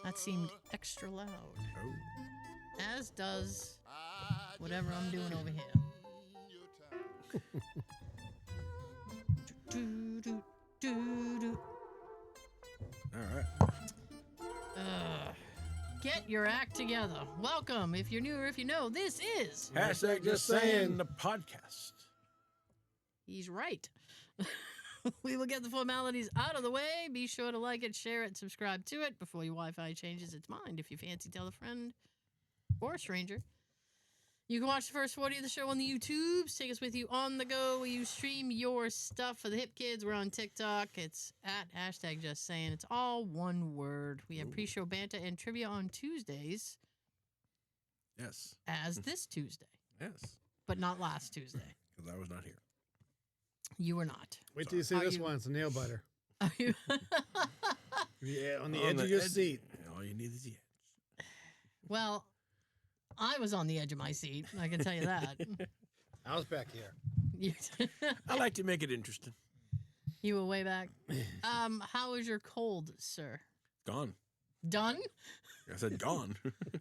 That seemed extra loud. Oh. As does whatever I'm doing over here. Do. All right. Get your act together. Welcome. If you're new or if you know, this is Hashtag Just Saying, the podcast. He's right. We will get the formalities out of the way. Be sure to like it, share it, subscribe to it before your Wi-Fi changes its mind. If you fancy, tell a friend or a stranger. You can watch the first 40 of the show on the YouTubes. Take us with you on the go where you stream your stuff. For the hip kids, we're on TikTok. It's at hashtag Just Saying. It's all one word. We have pre-show banter and trivia on Tuesdays. Yes. As this Tuesday. Yes. But not last Tuesday. Because I was not here. You were not. Wait till you see this one. It's a nail biter. Are you? Yeah, on the edge of your seat. All you need is the edge. Well, I was on the edge of my seat. I can tell you that. I was back here. I like to make it interesting. You were way back. How is your cold, sir? Gone. Done? I said gone.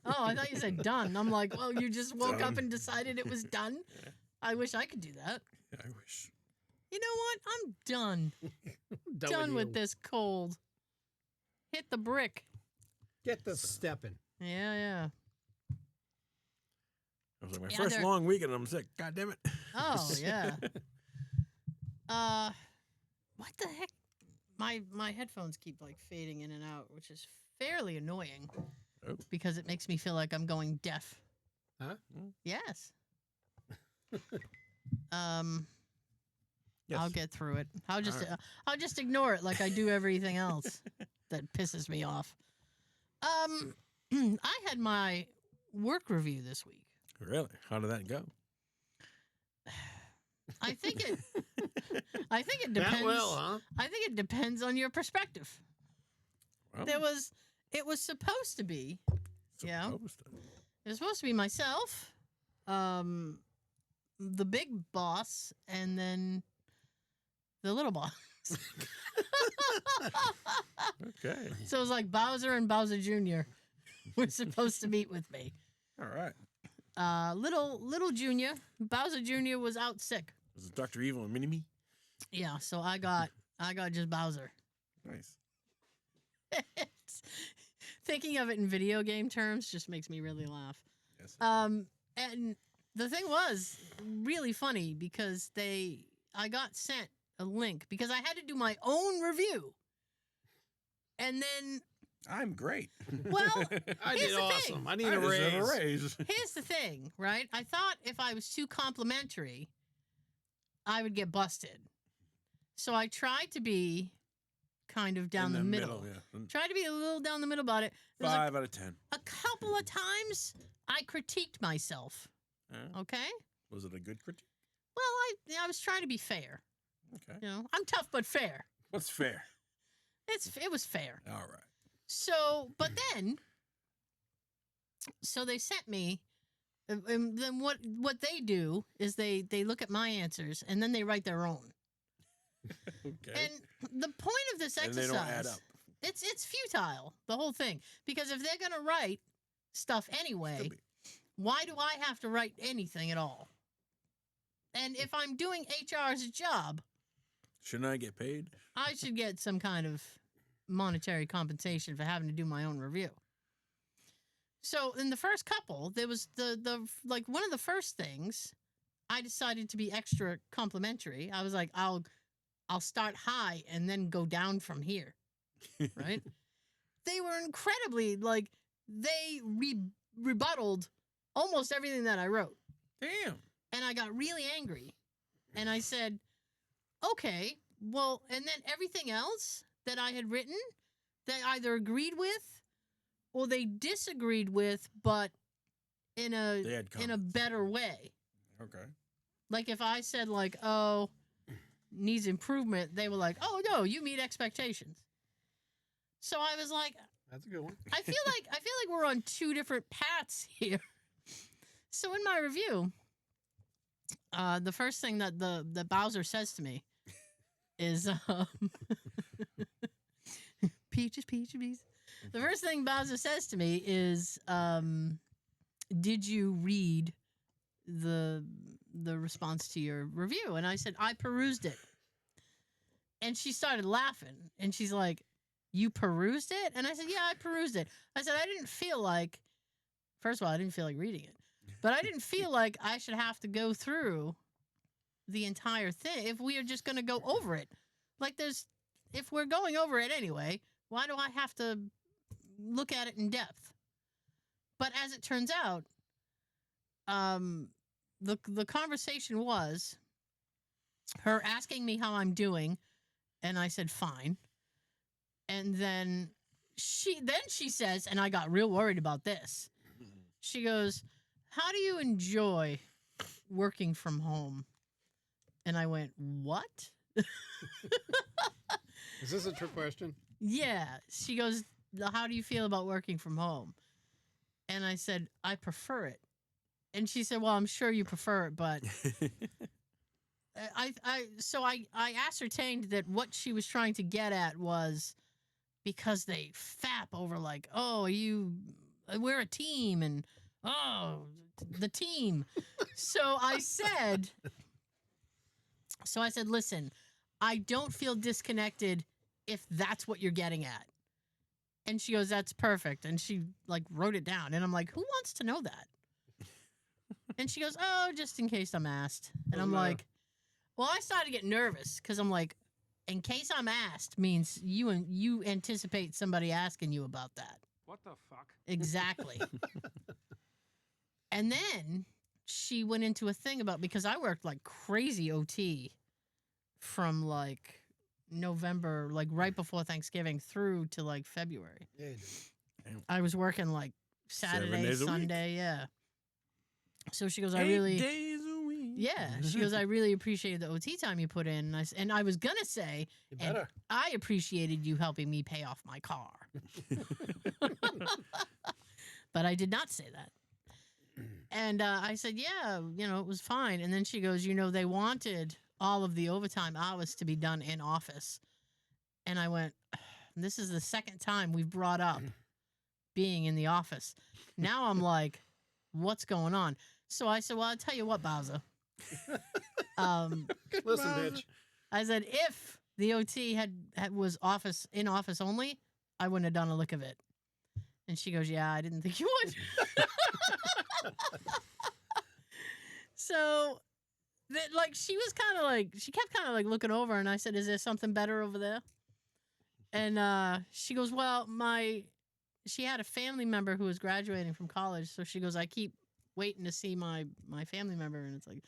Oh, I thought you said done. I'm like, well, you just woke Done. up and decided it was done? Yeah. I wish I could do that. I wish. You know what? I'm done. Done with this cold. Hit the brick. Get the stepping. Yeah. It was like my first long weekend and I'm sick. God damn it. Oh, yeah. What the heck? My headphones keep like fading in and out, which is fairly annoying. Oh. Because it makes me feel like I'm going deaf. Huh? Yes. Yes. I'll get through it. I'll just ignore it like I do everything else that pisses me off. I had my work review this week. Really? How did that go? I think it depends. That well, huh? I think it depends on your perspective. Well, It was supposed to be. Yeah. supposed to. It was supposed to be myself, the big boss, and then the little boss. Okay. So it was like Bowser and Bowser Jr. were supposed to meet with me. All right. Little Junior, Bowser Jr. was out sick. Was it Dr. Evil and Mini-Me? Yeah, so I got just Bowser. Nice. Thinking of it in video game terms just makes me really laugh. Yes. And the thing was really funny because I got sent a link because I had to do my own review. And then I'm great. well, I here's did the awesome. thing. I need I a deserve raise. a raise. Here's the thing, right? I thought if I was too complimentary, I would get busted. So I tried to be kind of down In the middle. Yeah. Tried to be a little down the middle about it. There was 5 out of 10. a couple of times I critiqued myself. Okay? Was it a good critique? Well, I was trying to be fair. Okay. You know, I'm tough but fair. What's fair? It was fair. All right. So, but then, so they sent me, and then what they do is they look at my answers and then they write their own. Okay. And the point of this And exercise, they don't add up. it's futile, the whole thing, because if they're gonna write stuff anyway, Could be. why do I have to write anything at all? And if I'm doing HR's job, Shouldn't I get paid? I should get some kind of monetary compensation for having to do my own review. So in the first couple, there was the like one of the first things I decided to be extra complimentary. I was like, I'll start high and then go down from here. Right? They were incredibly like they rebutted almost everything that I wrote. Damn. And I got really angry. And I said, okay, well, and then everything else that I had written, they either agreed with or they disagreed with, but in They had a comments. better way. Okay. Like if I said like, oh, needs improvement, they were like, oh no, you meet expectations. So I was like, That's a good one. I feel like we're on two different paths here. So in my review, the first thing that the Bowser says to me is Peaches. The first thing Bowser says to me is, did you read the response to your review? And I said, I perused it. And she started laughing. And she's like, you perused it? And I said, yeah, I perused it. I said, I didn't feel like, first of all, I didn't feel like reading it. But I didn't feel like I should have to go through the entire thing if we are just going to go over it. Like if we're going over it anyway, why do I have to look at it in depth? But as it turns out, the conversation was her asking me how I'm doing, and I said fine. And then she says, and I got real worried about this. She goes, how do you enjoy working from home? And I went, what? Is this a trick question? Yeah. She goes, how do you feel about working from home? And I said, I prefer it. And she said, well, I'm sure you prefer it, but I ascertained that what she was trying to get at was because they fap over like, oh, we're a team, and oh, the team. So I said, listen, I don't feel disconnected if that's what you're getting at. And she goes, that's perfect. And she like wrote it down. And I'm like, who wants to know that? And she goes, oh, just in case I'm asked. And I'm like, well, I started to get nervous because I'm like, in case I'm asked means you anticipate somebody asking you about that. What the fuck? Exactly. And then she went into a thing about, because I worked like crazy OT from like November, like right before Thanksgiving through to like February. Yeah. I was working like 7 Saturday, days a week. Sunday, yeah. So she goes, 8 days a week. Yeah, she goes, I really appreciated the OT time you put in. And I was going to say, You and better. I appreciated you helping me pay off my car. But I did not say that. And I said, yeah, it was fine. And then she goes, they wanted all of the overtime hours to be done in office. And I went, this is the second time we've brought up being in the office. Now I'm like, what's going on? So I said, well, I'll tell you what, Bowser. Listen, bitch. I said, if the OT was in office only, I wouldn't have done a lick of it. And she goes, yeah, I didn't think you would. So, she was kind of like, she kept kind of like looking over, and I said, is there something better over there? And she goes, well, she had a family member who was graduating from college, so she goes, I keep waiting to see my family member, and it's like,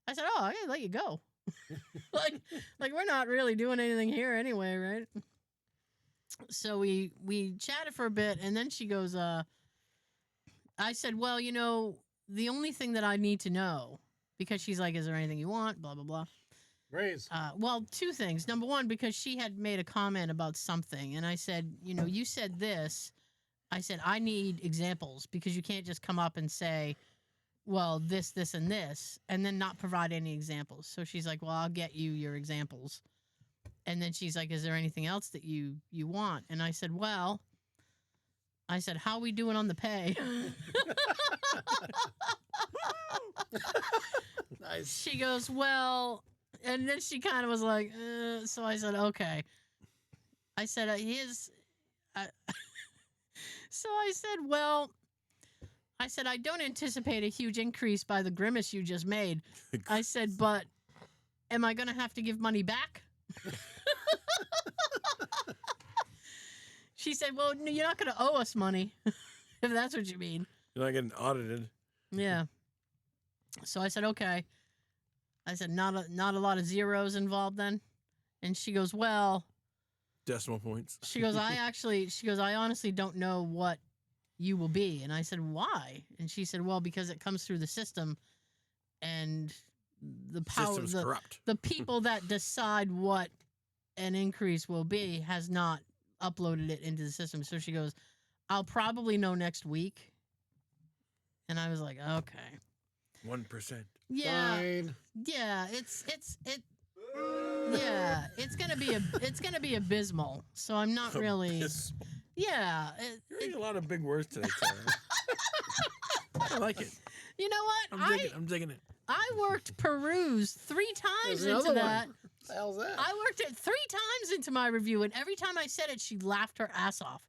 I said, oh, I gotta let you go. like we're not really doing anything here anyway, right? So we chatted for a bit, and then she goes, I said, well, the only thing that I need to know, because she's like, is there anything you want? Blah, blah, blah. Raise. Well, two things. Number one, because she had made a comment about something, and I said, you said this. I said, I need examples, because you can't just come up and say, well, this, and this, and then not provide any examples. So she's like, well, I'll get you your examples. And then she's like, is there anything else that you want? And I said, well, how we doing on the pay? Nice. She goes, well, and then she kind of was like, so I said, okay. I said, so I said, well, I don't anticipate a huge increase by the grimace you just made. I said, but am I going to have to give money back? She said, well, no, you're not going to owe us money, if that's what you mean. You're not getting audited. Yeah. So I said, okay. I said, not a lot of zeros involved then? And she goes, well. Decimal points. She goes, I honestly don't know what you will be. And I said, why? And she said, well, because it comes through the system, and the power, System's corrupt. the people that decide what an increase will be has not uploaded it into the system. So she goes, I'll probably know next week. And I was like, okay. 1%. Yeah. Fine. Yeah, Yeah, it's gonna be abysmal. So I'm not really. Abysmal. Yeah, You're using a lot of big words today, Tara. I like it. you know what? I'm digging it. I worked peruse 3 times There's into another that. one. What the hell's that? I worked it 3 times into my review, and every time I said it, she laughed her ass off,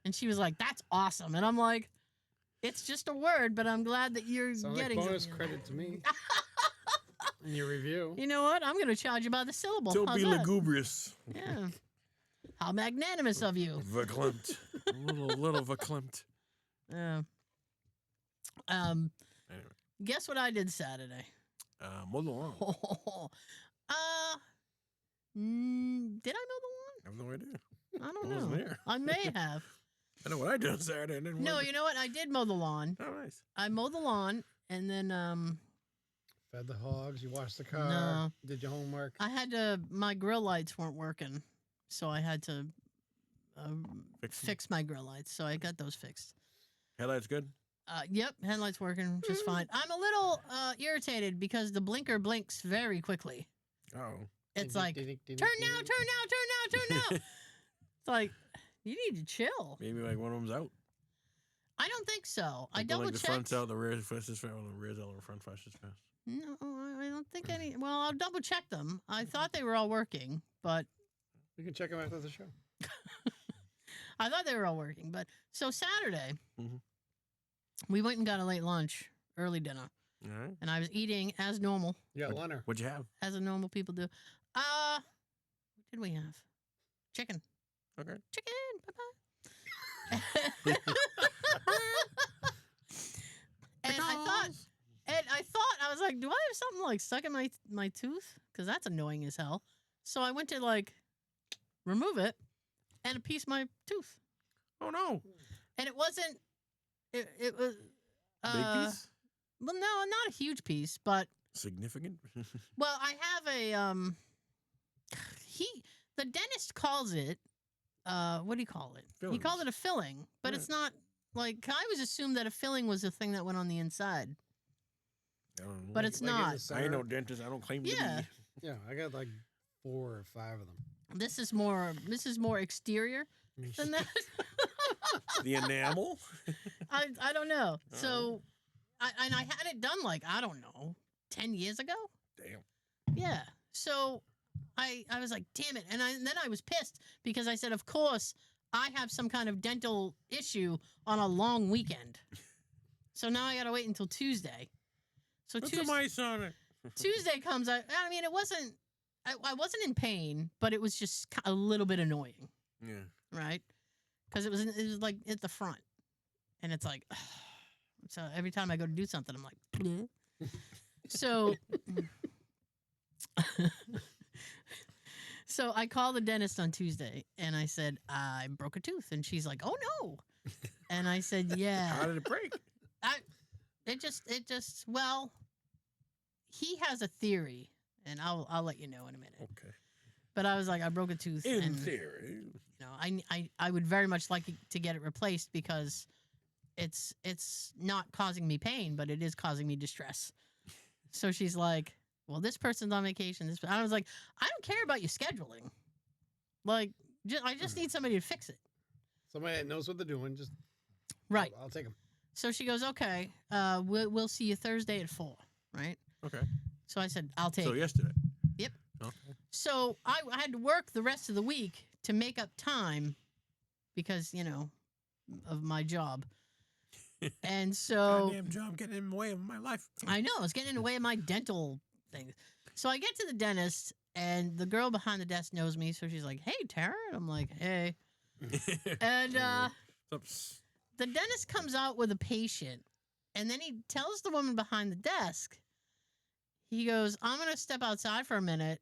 and she was like, "That's awesome," and I'm like, "It's just a word, but I'm glad that you're Sounds like getting bonus something." credit to me in your review. You know what? I'm gonna charge you by the syllable. Don't How's be that? lugubrious. Yeah. How magnanimous of you. Verklempt. A little verklempt. Yeah. Anyway, Guess what I did Saturday? mow the lawn. Did I mow the lawn? I have no idea. I don't I wasn't know. there. I may have. I know what I did on Saturday. I didn't No, work. you know what? I did mow the lawn. Oh, nice. I mowed the lawn, and then Fed the hogs. You washed the car. No. Did your homework. I had to. My grill lights weren't working, so I had to fix my grill lights. So I got those fixed. Headlights good? Yep, headlights working just fine. I'm a little irritated because the blinker blinks very quickly. Oh. It's like turn now, turn now, turn now, turn now. It's like you need to chill. Maybe like one of them's out. I don't think so. I Like double the checked. front's out, the rear's fast as fast. The rear's out, the front fast as fast. No, I don't think any. Well, I'll double check them. I thought they were all working, but You can check them after the show. I thought they were all working. But so Saturday, Mhm. we went and got a late lunch, early dinner, All right. and I was eating as normal, You got Leonard. What'd you have? as a normal people do. What did we have? Chicken. Okay. Chicken. Bye-bye. and I thought I was like, do I have something like stuck in my tooth? Because that's annoying as hell. So I went to like remove it, and a piece of my tooth, Oh, no. and it wasn't. It was. Big piece? Well, no, not a huge piece, but Significant? well, I have a the dentist calls it what do you call it? He called it a filling, but it's not like I always assumed that a filling was a thing that went on the inside, I don't know. but it's Like in the not. I ain't center. no dentist. I don't claim to Yeah. be. Yeah, I got like 4 or 5 of them. This is more exterior than that. The enamel? I don't know. Oh. So I had it done like I don't know 10 years ago. Damn. Yeah. So I was like, damn it. And then I was pissed because I said, of course, I have some kind of dental issue on a long weekend. So now I got to wait until Tuesday. So Put some ice on it. Tuesday comes. I mean, it wasn't, I wasn't in pain, but it was just a little bit annoying, Yeah. right? Because it was like at the front. And it's like, so every time I go to do something, I'm like, bleh. So, so I called the dentist on Tuesday and I said, I broke a tooth. And she's like, oh no. And I said, yeah. How did it break? It just, well, he has a theory and I'll let you know in a minute. Okay. But I was like, I broke a tooth. In and, theory. you know, I would very much like to get it replaced because it's not causing me pain, but it is causing me distress. So she's like, well, this person's on vacation. I was like, I don't care about you scheduling. Like, I just need somebody to fix it. Somebody that knows what they're doing. Just Right. I'll take them. So she goes, okay, we'll see you Thursday at 4, right? Okay. So I said, I'll take So it. yesterday. Yep. Okay. So I had to work the rest of the week to make up time because, you know, of my job. And so Goddamn job getting in the way of my life. I know it's getting in the way of my dental things. So I get to the dentist and the girl behind the desk knows me. So she's like, hey, Tara. And I'm like, hey. And the dentist comes out with a patient and then he tells the woman behind the desk, he goes, I'm going to step outside for a minute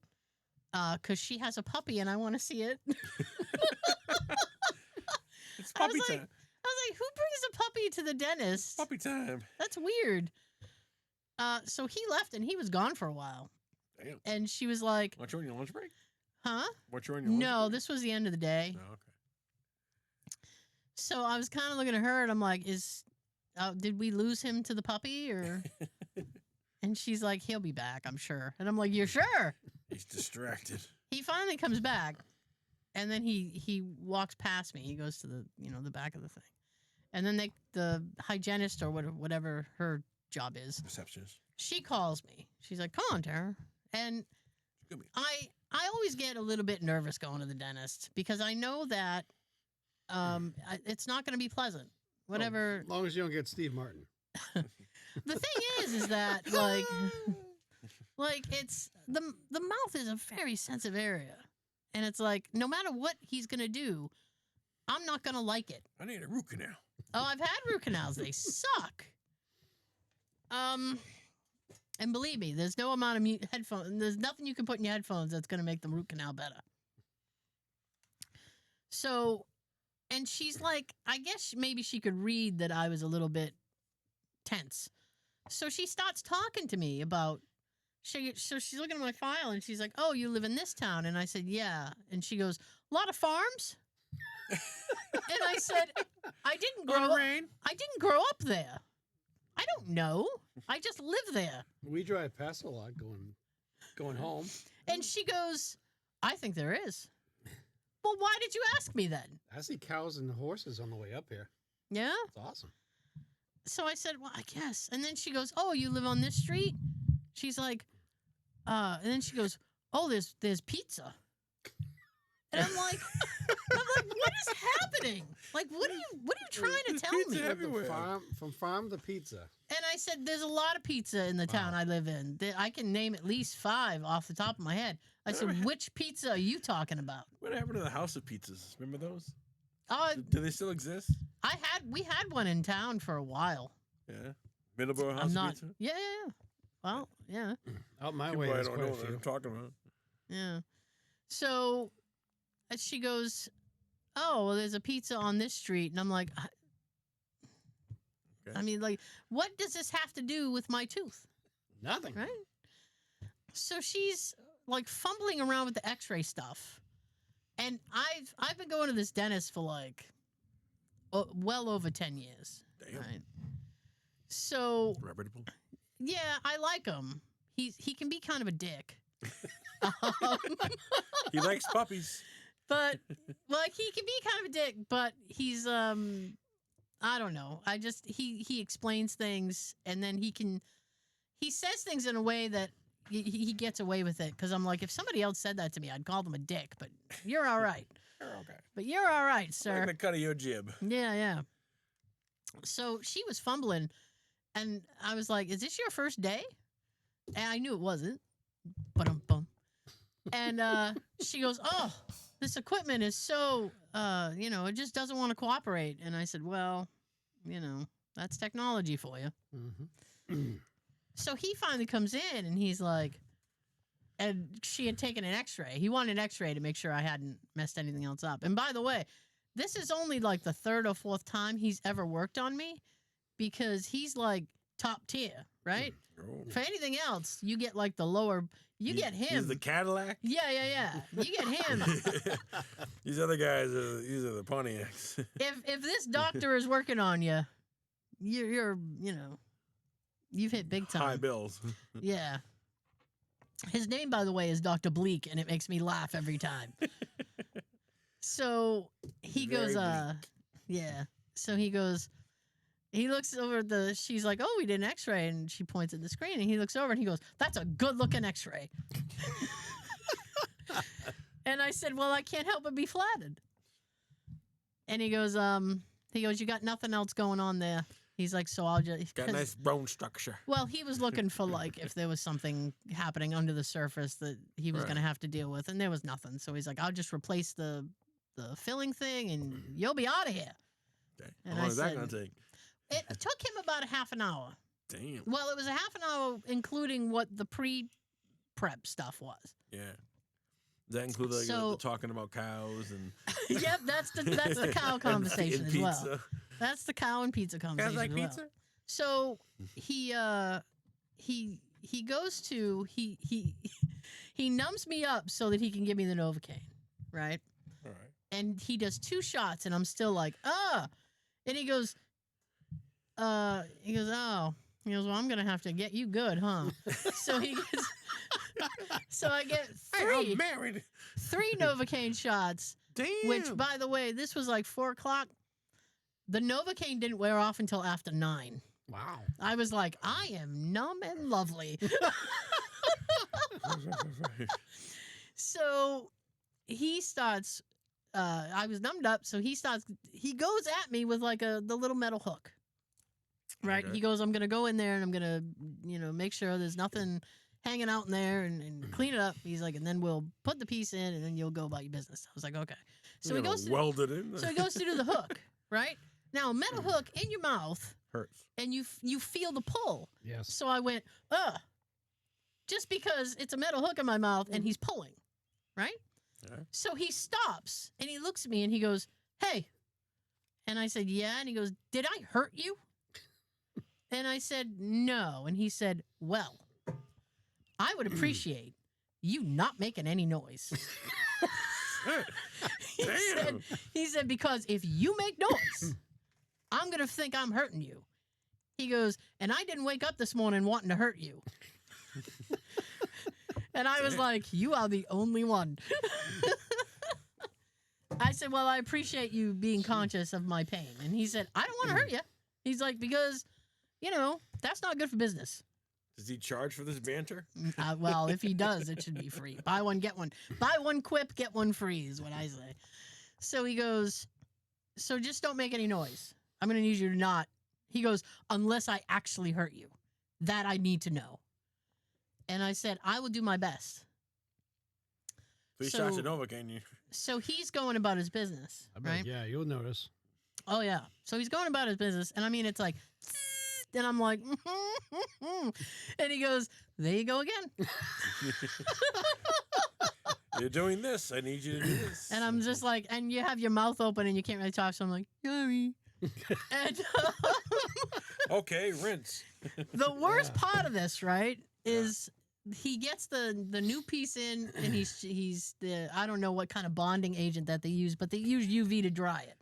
because she has a puppy and I want to see it. It's puppy I time. was like, who brings a puppy to the dentist? Puppy time. That's weird. So he left and he was gone for a while. Damn. And she was like, What, you're on your lunch break? huh? What, you're on your lunch No, break? this was the end of the day. Oh, okay. So I was kind of looking at her and I'm like, did we lose him to the puppy or? And she's like, he'll be back, I'm sure. And I'm like, you're sure? You He's distracted. He finally comes back, and then he walks past me. He goes to the back of the thing, and then the hygienist or whatever her job is, Receptionist. she calls me. She's like, "Come on, Tara," and Good. I always get a little bit nervous going to the dentist because I know that it's not going to be pleasant. Whatever. As long as you don't get Steve Martin. The thing is that like it's the mouth is a very sensitive area, and it's like no matter what he's gonna do, I'm not gonna like it. I need a root canal. Oh, I've had root canals; they suck. And believe me, there's no amount of headphones. There's nothing you can put in your headphones that's gonna make the root canal better. So, and she's like, I guess maybe she could read that I was a little bit tense. So she starts talking to me about, so she's looking at my file and she's like, "Oh, you live in this town?" And I said, "Yeah." And she goes, "A lot of farms?" And I said, I didn't grow up there. I don't know. I just live there. We drive past a lot going home. And she goes, "I think there is." Well, why did you ask me then? I see cows and horses on the way up here. Yeah? It's awesome. So I said, "Well, I guess." And then she goes, "Oh, you live on this street?" She's like, and then she goes, "Oh, there's pizza." And I'm like, what is happening? Like, what are you trying to There's tell pizza me? everywhere. From farm to pizza. And I said, "There's a lot of pizza in the town I live in. I can name at least 5 off the top of my head." I said, "Which pizza are you talking about?" What happened to the House of Pizzas? Remember those? Do they still exist? we had one in town for a while. Yeah. Middleborough House I'm of not. Pizza? Yeah. Well, yeah. Out my People way, I there's don't quite know a what few. I'm talking about. Yeah. So she goes, "Oh, well, there's a pizza on this street." And I'm like, Okay. I mean, like, what does this have to do with my tooth? Nothing. Right? So she's like fumbling around with the x-ray stuff. And I've been going to this dentist for like well over 10 years. Damn. Right? So, Reputable. yeah, I like him. He can be kind of a dick. Um, He likes puppies. But like he can be kind of a dick, but he's I don't know. He explains things and then he says things in a way that he gets away with it, because I'm like, if somebody else said that to me, I'd call them a dick, but you're all right. You're okay. But you're all right, sir. Like the cut of your jib. Yeah. So she was fumbling and I was like, "Is this your first day?" And I knew it wasn't. Bum. And she goes, "Oh, this equipment is so, it just doesn't want to cooperate." And I said, "Well, that's technology for you." Mm-hmm. So he finally comes in and he's like, and she had taken an x-ray. He wanted an x-ray to make sure I hadn't messed anything else up. And by the way, this is only like the 3rd or 4th time he's ever worked on me, because he's like top tier, right? Oh. For anything else, you get like the lower, get him. He's the Cadillac. Yeah. You get him. These other guys, these are the Pontiacs. If this doctor is working on you, you're you've hit big time. High bills. Yeah. His name, by the way, is Dr. Bleak, and it makes me laugh every time. So he Very goes, bleak. yeah. So he goes, he looks over at she's like, "Oh, we did an x-ray." And she points at the screen, and he looks over and he goes, "That's a good looking x-ray." And I said, "Well, I can't help but be flattered." And he goes, "You got nothing else going on there." He's like, "So I'll just..." Got a nice bone structure. Well, he was looking for like if there was something happening under the surface that he was Right. going to have to deal with, and there was nothing. So he's like, "I'll just replace the filling thing, and you'll be out of here." Okay. And How long I is that said- going to take? It took him about a half an hour. Damn. Well, it was a half an hour, including what the pre-prep stuff was. Yeah. Does that include like, So- the talking about cows and Yep, that's the cow conversation and as well. pizza? That's the cow and pizza conversation. Guys like as well. pizza? So he goes to he numbs me up so that he can give me the Novocaine, right? All right. And he does 2 shots, and I'm still like, "Ah," and he goes, "Oh, He goes, well, I'm gonna have to get you good, huh? So he gets. So I get Hey, I'm married. 3 Novocaine shots. Damn. Which, by the way, this was like 4 o'clock. The Novocaine didn't wear off until after 9. Wow. I was like, I am numb and lovely. So he starts. I was numbed up, so he starts. He goes at me with like the little metal hook. Right. Okay. He goes, I'm gonna go in there and I'm gonna, make sure there's nothing hanging out in there and clean it up. He's like, and then we'll put the piece in and then you'll go about your business. I was like, okay. So he goes to weld it in. so he goes to do the hook, right? Now a metal hook in your mouth Hurts. and you feel the pull. Yes. So I went, just because it's a metal hook in my mouth and he's pulling, right? Yeah. So he stops and he looks at me and he goes, hey. And I said, yeah. And he goes, did I hurt you? And I said, no. And he said, well, I would appreciate you not making any noise. Damn. He said, because if you make noise, I'm going to think I'm hurting you. He goes, and I didn't wake up this morning wanting to hurt you. And I was like, you are the only one. I said, well, I appreciate you being conscious of my pain. And he said, I don't want to hurt you. He's like, because, that's not good for business. Does he charge for this banter? Well, if he does, it should be free. Buy one, get one. Buy one quip, get one free is what I say. So he goes, so just don't make any noise. I'm going to need you to not. He goes, unless I actually hurt you. That I need to know. And I said, I will do my best. 3 shots of Novocaine. So he's going about his business, I bet, right? yeah, you'll notice. Oh, yeah. So he's going about his business. And I mean, it's like, and I'm like, and he goes, there you go again. You're doing this. I need you to do this. And I'm just like, and you have your mouth open and you can't really talk. So I'm like, sorry. And Okay, rinse. the worst part of this, right, is he gets the new piece in and he's the, I don't know what kind of bonding agent that they use, but they use UV to dry it.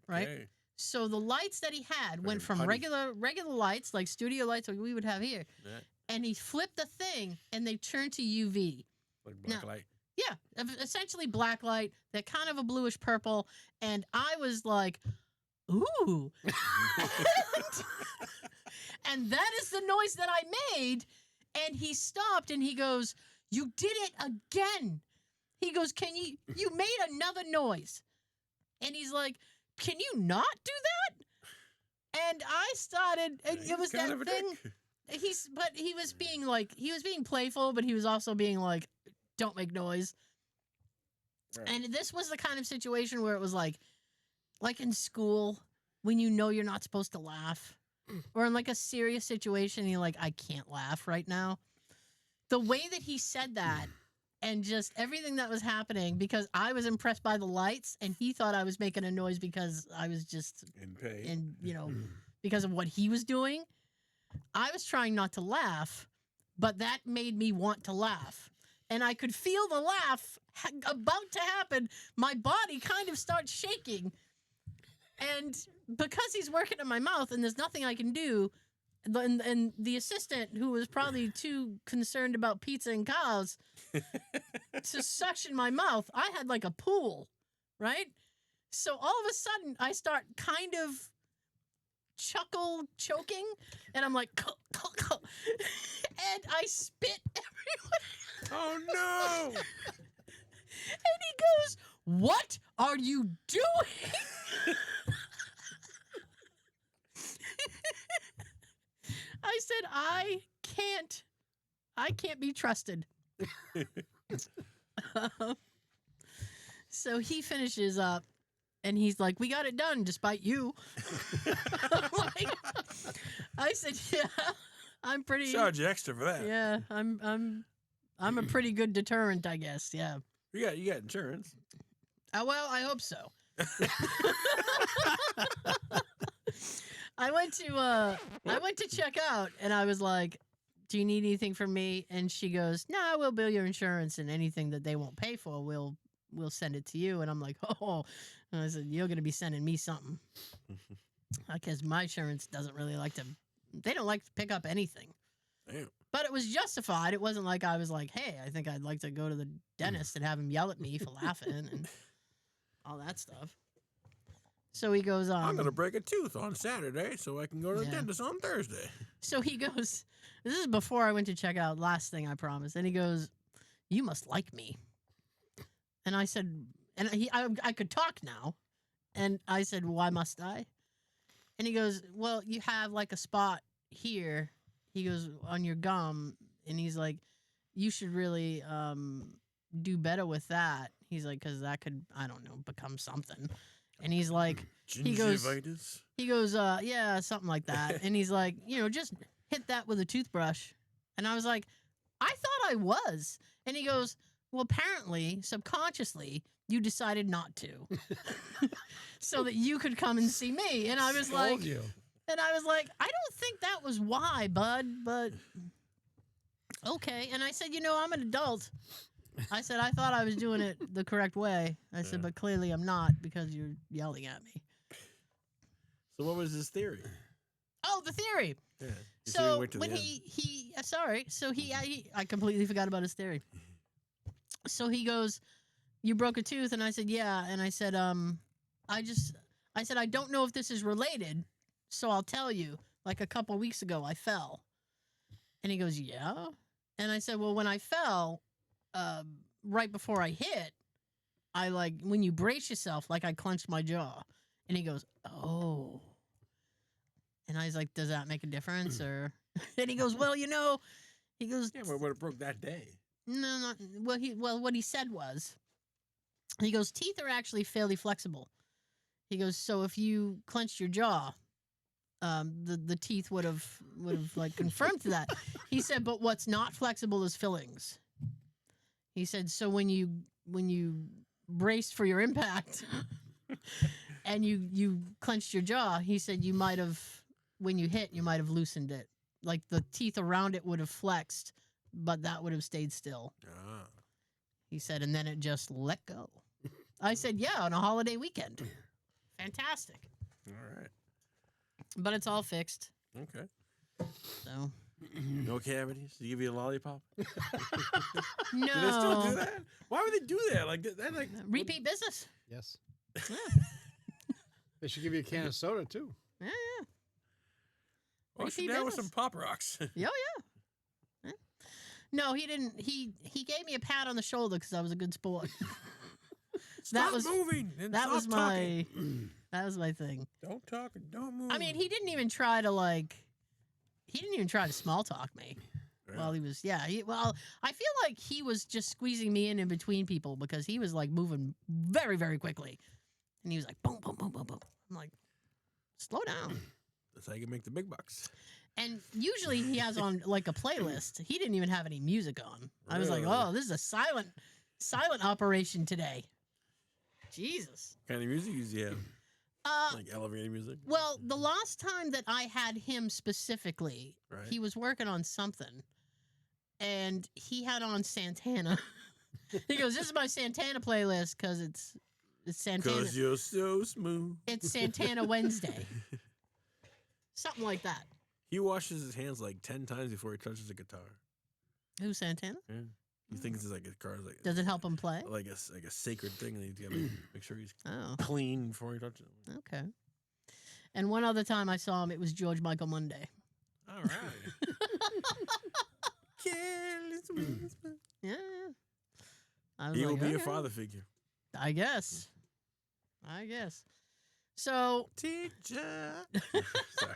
Right? Okay. So the lights that he had went from honey. regular lights, like studio lights like we would have here, Yeah. and he flipped the thing and they turned to UV. Like black No. light. Yeah, essentially black light, that kind of a bluish purple, and I was like, ooh. And that is the noise that I made, and he stopped and he goes, you did it again. He goes, you made another noise. And he's like, can you not do that? And I started, and it was He's kind that of a thing. dick. He was being playful, but he was also being like, don't make noise. Right. And this was the kind of situation where it was like in school when you're not supposed to laugh, or in like a serious situation, you're like, I can't laugh right now. The way that he said that and just everything that was happening, because I was impressed by the lights and he thought I was making a noise because I was just In pain. because of what he was doing. I was trying not to laugh, but that made me want to laugh. And I could feel the laugh about to happen. My body kind of starts shaking. And because he's working in my mouth and there's nothing I can do, and the assistant, who was probably too concerned about pizza and cows to suction my mouth, I had like a pool, right? So all of a sudden, I start kind of choking, and I'm like, and I spit everywhere. Oh, no. And he goes, what are you doing? I said, I can't be trusted. So he finishes up and he's like, we got it done despite you. I said, yeah, I'm pretty. Charge you extra for that. Yeah, I'm a pretty good deterrent, I guess. Yeah. You got insurance. Well, I hope so. I went to check out and I was like, do you need anything from me? And she goes, no, we'll bill your insurance, and anything that they won't pay for, we'll send it to you. And I'm like, oh, and I said, you're going to be sending me something. Because my insurance doesn't really like to They don't like to pick up anything. Damn. But it was justified. It wasn't like I was like, hey, I think I'd like to go to the dentist and have him yell at me for laughing and all that stuff. So he goes, I'm going to break a tooth on Saturday so I can go to the dentist on Thursday. So he goes, this is before I went to check out, last thing I promised. And he goes, you must like me. And I said, and I could talk now. And I said, why must I? And he goes, well, you have like a spot here. He goes, on your gum. And he's like, you should really do better with that. He's like, because that could, I don't know, become something. And he's like, he goes, yeah, something like that. And he's like, just hit that with a toothbrush. And I was like, I thought I was. And he goes, well, apparently, subconsciously, you decided not to. So that you could come and see me. And I was I don't think that was why, bud, but okay. And I said, I'm an adult. I said, I thought I was doing it the correct way. I said, but clearly I'm not because you're yelling at me. So what was his theory? Oh, the theory. Yeah. So when I completely forgot about his theory. So he goes, you broke a tooth? And I said, yeah. And I said, I don't know if this is related. So I'll tell you, like a couple weeks ago, I fell. And he goes, yeah. And I said, well, when I fell, right before I hit, when you brace yourself, like I clenched my jaw. And he goes, oh. And I was like, does that make a difference? Or and he goes, well, he goes, yeah, but it broke that day. No, what he said was, he goes, teeth are actually fairly flexible. He goes, so if you clenched your jaw, the teeth would have like confirmed that. He said, but what's not flexible is fillings. He said, so when you braced for your impact and you clenched your jaw, he said you might have, when you hit, you might have loosened it. Like the teeth around it would have flexed, but that would have stayed still. Ah. He said, and then it just let go. I said, yeah, on a holiday weekend. Fantastic. All right. But it's all fixed. Okay. So. No cavities? Did he give you a lollipop? No. Do they still do that? Why would they do that? Like that, like repeat business. Yes. Yeah. They should give you a can of soda too. Yeah. Well, sit down with some Pop Rocks. Yeah. No, he didn't. He gave me a pat on the shoulder because I was a good sport. Stop moving. And that stop was talking. That was my thing. Don't talk and don't move. I mean, he didn't even try to small talk me. Yeah. While he was, I feel like he was just squeezing me in between people because he was like moving very, very quickly. And he was like, boom, boom, boom, boom, boom. I'm like, slow down. That's how you can make the big bucks. And usually he has on like a playlist. He didn't even have any music on. I was like, oh, this is a silent operation today. Jesus. What kind of music do you have? Like elevator music? Well, the last time that I had him specifically, he was working on something. And he had on Santana. He goes, this is my Santana playlist because it's Santana. Because you're so smooth. It's Santana Wednesday. Something like that. He washes his hands like 10 times before he touches the guitar. Who's Santana? Yeah. He thinks it's like his car's like. Does it help him play? Like a sacred thing, and he's got to make sure he's clean before he touches it. Okay. And one other time I saw him, it was George Michael Monday. All right. Yeah. He will be a father figure. I guess. So. Teacher. Sorry.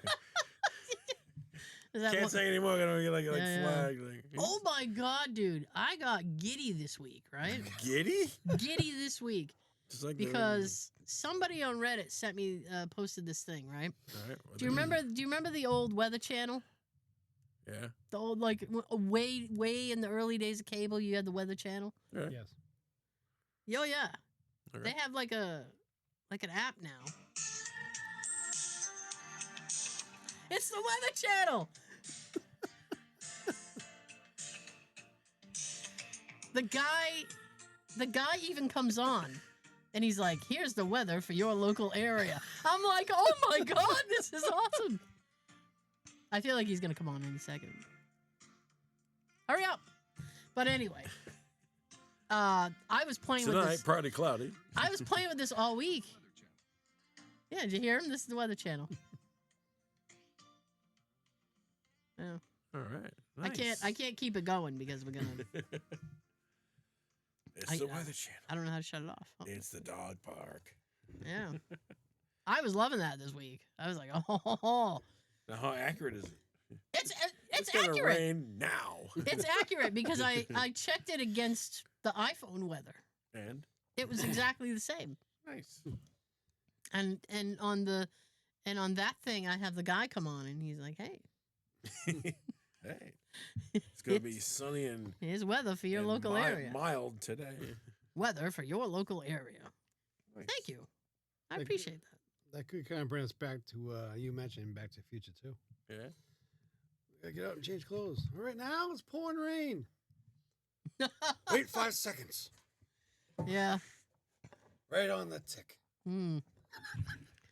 Can't say anymore. I'm gonna get like flag. Oh my God, dude! I got giddy this week, right? Giddy? Giddy this week. Just like because somebody on Reddit sent me posted this thing, right? All right. Do you remember the old Weather Channel? Yeah. The old way in the early days of cable, you had the Weather Channel. Yeah. Yes. Yo, yeah. Okay. They have like an app now. It's the Weather Channel. The guy even comes on and he's like, here's the weather for your local area. I'm like, oh my God, this is awesome. I feel like he's gonna come on in a second. Hurry up! But anyway, I was playing with Tonight, this. partly cloudy. I was playing with this all week. Yeah, did you hear him? This is the Weather Channel. Yeah. All right. Nice. I can't keep it going because we're gonna. It's the Weather Channel. I don't know how to shut it off. Oh. It's the dog park. Yeah. I was loving that this week. I was like, oh. Now, how accurate is it? It's gonna accurate. rain now. It's accurate because I checked it against the iPhone weather. And It was exactly the same. nice. And on that thing, I have the guy come on and he's like, hey, Hey, it's gonna be sunny and here's weather for your and local area. Mild today. Weather for your local area. Nice. Thank you. I Thank you. appreciate that. That could kind of bring us back to you mentioning Back to the Future too. Yeah. We gotta get out and change clothes. All right, now it's pouring rain. Wait 5 seconds. Yeah. Right on the tick. Mm.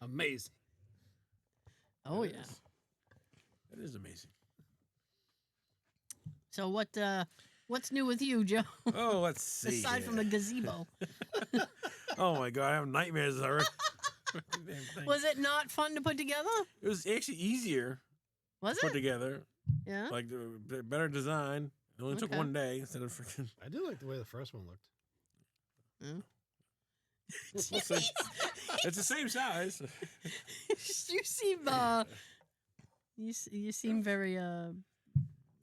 Amazing. Oh, It yeah. is. It is amazing. So what's new with you, Joe? Oh, let's see. Aside from the gazebo. Oh my God, I have nightmares already. Damn thing. Was it not fun to put together? It was actually easier Was to put it? together. Yeah. Like the better design. It only took Okay. one day instead of freaking. I do like the way the first one looked. We'll see. It's the same size. You seem you seem very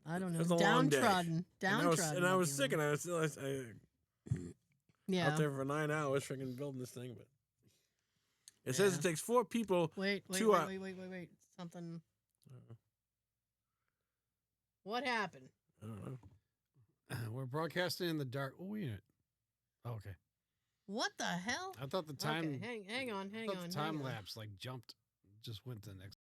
I don't It know, was a long day. downtrodden. Downtrodden. And I was like sick, you and were. I was still Yeah. out there for 9 hours freaking building this thing. But it says Yeah. it takes 4 people. Wait. Something. What happened? I don't know. We're broadcasting in the dark. Oh, wait a minute. Oh, okay. What the hell? I thought the time. Okay, hang on. I thought the time lapse like jumped, just went to the next.